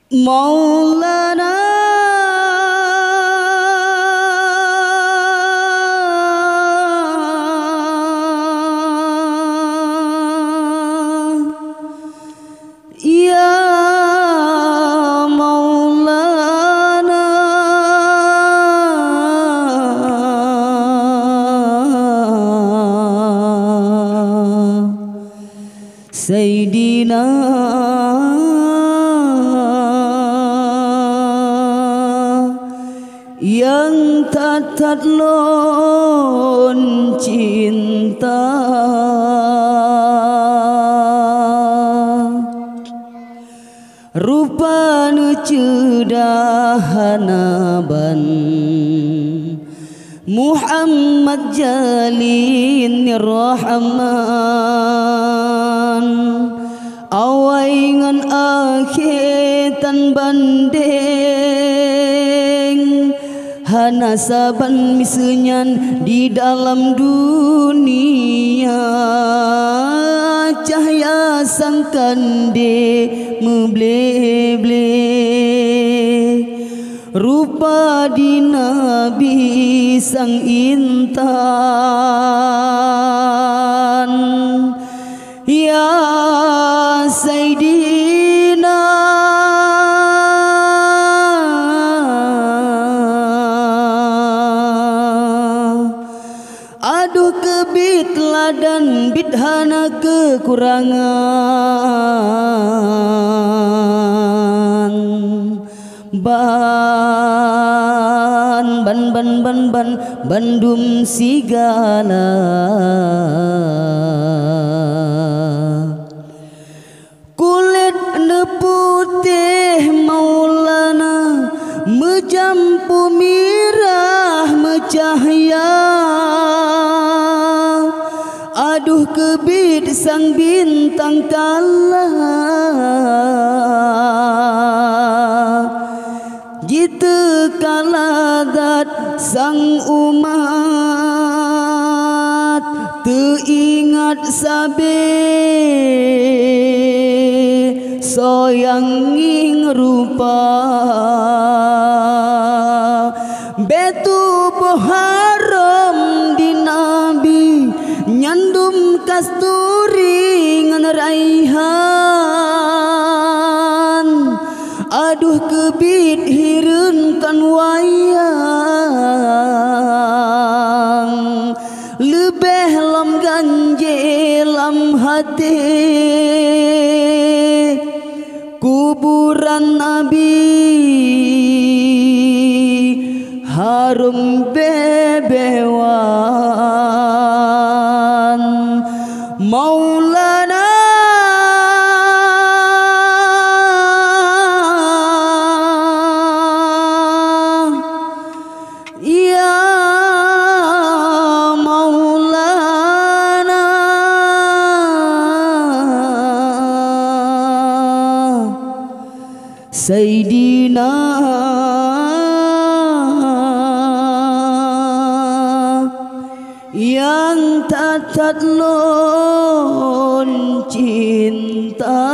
Maulana Ya Maulana Sayyidina yang tatlon cinta rupana cedahanaban Muhammad Jalin Rahman awaingan akhitan bandeng hanasaban misenyan di dalam dunia cahaya sang kande meble-ble rupa di Nabi sang intan ya Sayyidina aduh kebit ladan bidhana kekurangan bandum sigala kulit neputih Maulana mejampu mirah mecahaya aduh kebit sang bintang kalah jitu kaladat sang umat teingat sabe soyang ing rupa betu haram di Nabi nyandum kasturi ngan raihan aduh kebit hireun kan wayang lebih lam ganje lam hati kuburan Nabi harum bebewan Maulana ya Maulana Sayyidina yang tatlon cinta